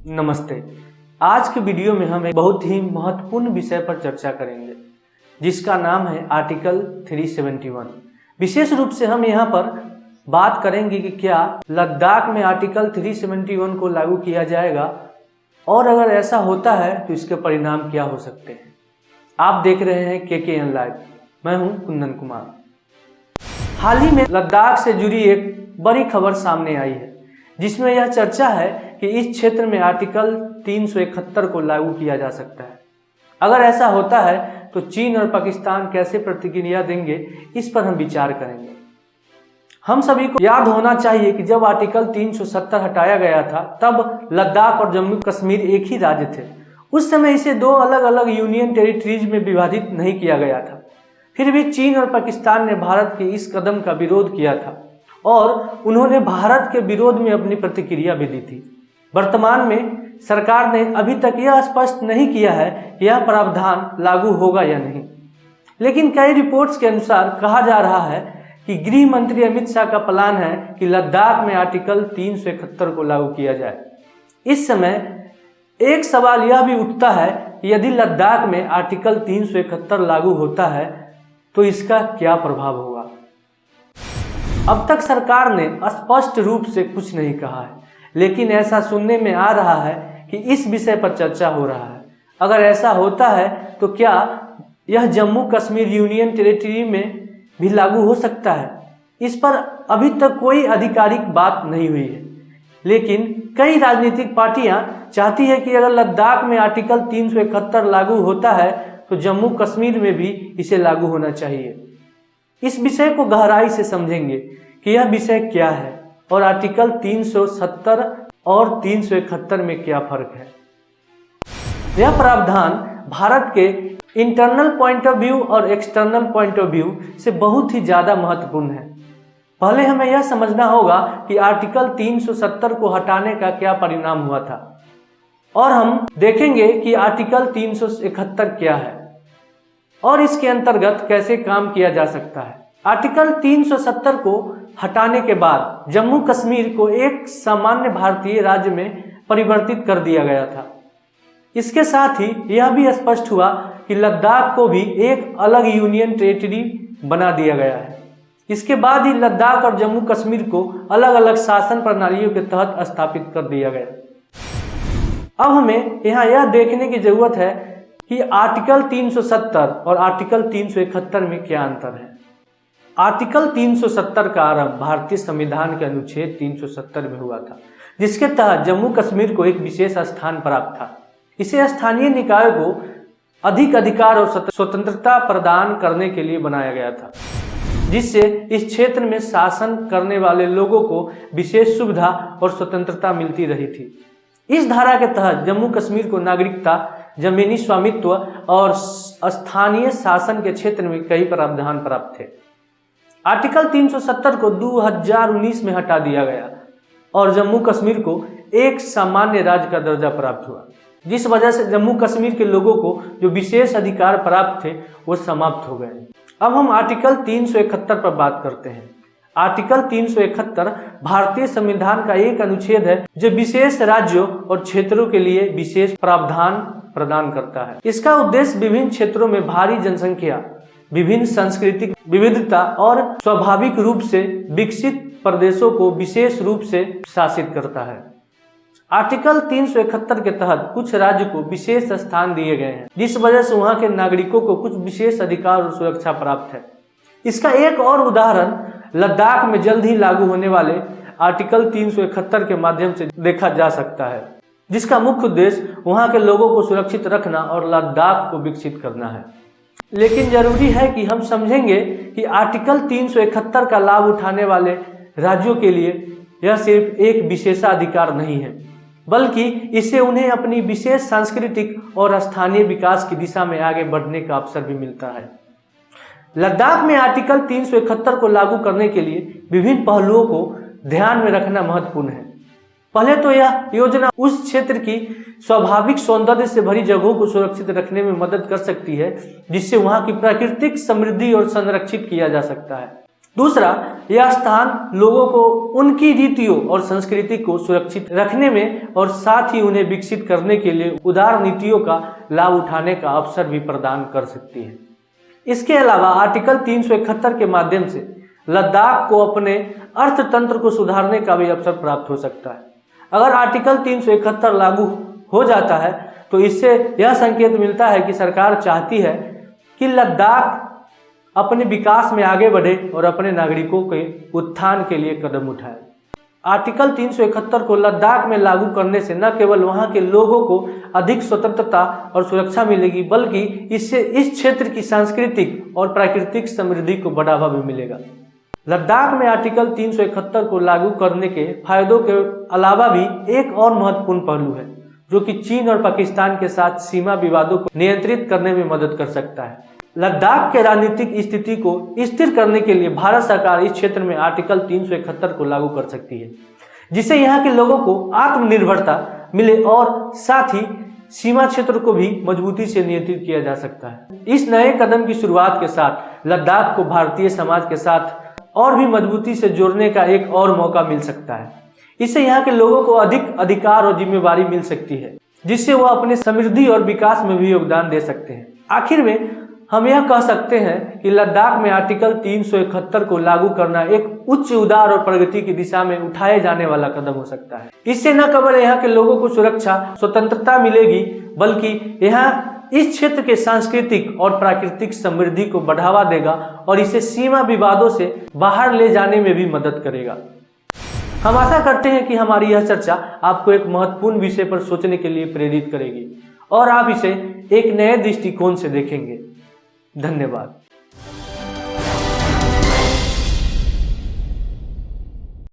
नमस्ते। आज के वीडियो में हम एक बहुत ही महत्वपूर्ण विषय पर चर्चा करेंगे जिसका नाम है आर्टिकल 371। विशेष रूप से हम यहाँ पर बात करेंगे कि क्या लद्दाख में आर्टिकल 371 को लागू किया जाएगा और अगर ऐसा होता है तो इसके परिणाम क्या हो सकते हैं। आप देख रहे हैं KKN लाइव, मैं हूं कुंदन कुमार। हाल ही में लद्दाख से जुड़ी एक बड़ी खबर सामने आई है जिसमें यह चर्चा है कि इस क्षेत्र में आर्टिकल 371 को लागू किया जा सकता है। अगर ऐसा होता है तो चीन और पाकिस्तान कैसे प्रतिक्रिया देंगे, इस पर हम विचार करेंगे। हम सभी को याद होना चाहिए कि जब आर्टिकल 370 हटाया गया था तब लद्दाख और जम्मू कश्मीर एक ही राज्य थे। उस समय इसे दो अलग अलग यूनियन टेरिटरीज में विभाजित नहीं किया गया था। फिर भी चीन और पाकिस्तान ने भारत के इस कदम का विरोध किया था और उन्होंने भारत के विरोध में अपनी प्रतिक्रिया भी दी थी। वर्तमान में सरकार ने अभी तक यह स्पष्ट नहीं किया है कि यह प्रावधान लागू होगा या नहीं, लेकिन कई रिपोर्ट्स के अनुसार कहा जा रहा है कि गृह मंत्री अमित शाह का प्लान है कि लद्दाख में आर्टिकल 371 को लागू किया जाए। इस समय एक सवाल यह भी उठता है कि यदि लद्दाख में आर्टिकल 371 लागू होता है तो इसका क्या प्रभाव होगा। अब तक सरकार ने स्पष्ट रूप से कुछ नहीं कहा है, लेकिन ऐसा सुनने में आ रहा है कि इस विषय पर चर्चा हो रहा है। अगर ऐसा होता है तो क्या यह जम्मू कश्मीर यूनियन टेरिटरी में भी लागू हो सकता है। इस पर अभी तक कोई आधिकारिक बात नहीं हुई है, लेकिन कई राजनीतिक पार्टियां चाहती है कि अगर लद्दाख में आर्टिकल 371 लागू होता है तो जम्मू कश्मीर में भी इसे लागू होना चाहिए। इस विषय को गहराई से समझेंगे कि यह विषय क्या है और आर्टिकल 370 और 371 में क्या फर्क है। यह प्रावधान भारत के इंटरनल पॉइंट ऑफ व्यू और एक्सटर्नल पॉइंट ऑफ व्यू से बहुत ही ज़्यादा महत्वपूर्ण है। पहले हमें यह समझना होगा कि आर्टिकल 370 को हटाने का क्या परिणाम हुआ था और हम देखेंगे कि आर्टिकल 371 क्या है और इसके अंतर्गत कैसे काम किया जा सकता है। आर्टिकल 370 को हटाने के बाद जम्मू कश्मीर को एक सामान्य भारतीय राज्य में परिवर्तित कर दिया गया था। इसके साथ ही यह भी स्पष्ट हुआ कि लद्दाख को भी एक अलग यूनियन टेरिटरी बना दिया गया है। इसके बाद ही लद्दाख और जम्मू कश्मीर को अलग अलग शासन प्रणालियों के तहत स्थापित कर दिया गया। अब हमें यहाँ यह देखने की जरूरत है कि आर्टिकल 370 और आर्टिकल 371 में क्या अंतर है। आर्टिकल 370 का आरंभ भारतीय संविधान के अनुच्छेद 370 में हुआ था, जिसके तहत जम्मू कश्मीर को एक विशेष स्थान प्राप्त था। इसे स्थानीय निकायों को अधिक अधिकार और स्वतंत्रता प्रदान करने के लिए बनाया गया था, जिससे इस क्षेत्र में शासन करने वाले लोगों को विशेष सुविधा और स्वतंत्रता मिलती रही थी। इस धारा के तहत जम्मू कश्मीर को नागरिकता, जमीनी स्वामित्व और स्थानीय शासन के क्षेत्र में कई प्रावधान प्राप्त थे। आर्टिकल 370 को 2019 में हटा दिया गया और जम्मू कश्मीर को एक सामान्य राज्य का दर्जा प्राप्त हुआ, जिस वजह से जम्मू कश्मीर के लोगों को जो विशेष अधिकार प्राप्त थे वो समाप्त हो गए। अब हम आर्टिकल 371 पर बात करते हैं। आर्टिकल 371 भारतीय संविधान का एक अनुच्छेद है जो विशेष राज्यों और क्षेत्रों के लिए विशेष प्रावधान प्रदान करता है। इसका उद्देश्य विभिन्न क्षेत्रों में भारी जनसंख्या, विभिन्न सांस्कृतिक विविधता और स्वाभाविक रूप से विकसित प्रदेशों को विशेष रूप से शासित करता है। आर्टिकल 371 के तहत कुछ राज्य को विशेष स्थान दिए गए हैं, जिस वजह से वहां के नागरिकों को कुछ विशेष अधिकार और सुरक्षा प्राप्त है। इसका एक और उदाहरण लद्दाख में जल्द ही लागू होने वाले आर्टिकल 371 के माध्यम से देखा जा सकता है, जिसका मुख्य उद्देश्य वहां के लोगों को सुरक्षित रखना और लद्दाख को विकसित करना है। लेकिन जरूरी है कि हम समझेंगे कि आर्टिकल 371 का लाभ उठाने वाले राज्यों के लिए यह सिर्फ एक विशेषाधिकार नहीं है, बल्कि इससे उन्हें अपनी विशेष सांस्कृतिक और स्थानीय विकास की दिशा में आगे बढ़ने का अवसर भी मिलता है। लद्दाख में आर्टिकल 371 को लागू करने के लिए विभिन्न पहलुओं को ध्यान में रखना महत्वपूर्ण है। पहले तो यह योजना उस क्षेत्र की स्वाभाविक सौंदर्य से भरी जगहों को सुरक्षित रखने में मदद कर सकती है, जिससे वहां की प्राकृतिक समृद्धि और संरक्षित किया जा सकता है। दूसरा, यह स्थान लोगों को उनकी रीतियों और संस्कृति को सुरक्षित रखने में और साथ ही उन्हें विकसित करने के लिए उदार नीतियों का लाभ उठाने का अवसर भी प्रदान कर सकती है। इसके अलावा आर्टिकल 371 के माध्यम से लद्दाख को अपने अर्थतंत्र को सुधारने का भी अवसर प्राप्त हो सकता है। अगर आर्टिकल 371 लागू हो जाता है तो इससे यह संकेत मिलता है कि सरकार चाहती है कि लद्दाख अपने विकास में आगे बढ़े और अपने नागरिकों के उत्थान के लिए कदम उठाए। आर्टिकल 371 को लद्दाख में लागू करने से न केवल वहां के लोगों को अधिक स्वतंत्रता और सुरक्षा मिलेगी, बल्कि इससे इस क्षेत्र की सांस्कृतिक और प्राकृतिक समृद्धि को बढ़ावा भी मिलेगा। लद्दाख में आर्टिकल 371 को लागू करने के फायदों के अलावा भी एक और महत्वपूर्ण पहलू है, जो कि चीन और पाकिस्तान के साथ सीमा विवादों को नियंत्रित करने में मदद कर सकता है। लद्दाख के राजनीतिक स्थिति को स्थिर करने के लिए भारत सरकार इस क्षेत्र में आर्टिकल 371 को लागू कर सकती है, जिससे यहाँ के लोगों को आत्मनिर्भरता मिले और साथ ही सीमा क्षेत्र को भी मजबूती से नियंत्रित किया जा सकता है। इस नए कदम की शुरुआत के साथ लद्दाख को भारतीय समाज के साथ और भी मजबूती से जोड़ने का एक और मौका मिल सकता है। इससे यहाँ के लोगों को अधिक अधिकार और जिम्मेवारी मिल सकती है, जिससे वह अपने समृद्धि और विकास में भी योगदान दे सकते हैं। आखिर में हम यह कह सकते हैं कि लद्दाख में आर्टिकल 371 को लागू करना एक उच्च उदार और प्रगति की दिशा में उठाए जाने वाला कदम हो सकता है। इससे न केवल यहाँ के लोगों को सुरक्षा स्वतंत्रता मिलेगी, बल्कि यहाँ इस क्षेत्र के सांस्कृतिक और प्राकृतिक समृद्धि को बढ़ावा देगा और इसे सीमा विवादों से बाहर ले जाने में भी मदद करेगा। हम आशा करते हैं कि हमारी यह चर्चा आपको एक महत्वपूर्ण विषय पर सोचने के लिए प्रेरित करेगी और आप इसे एक नए दृष्टिकोण से देखेंगे। धन्यवाद।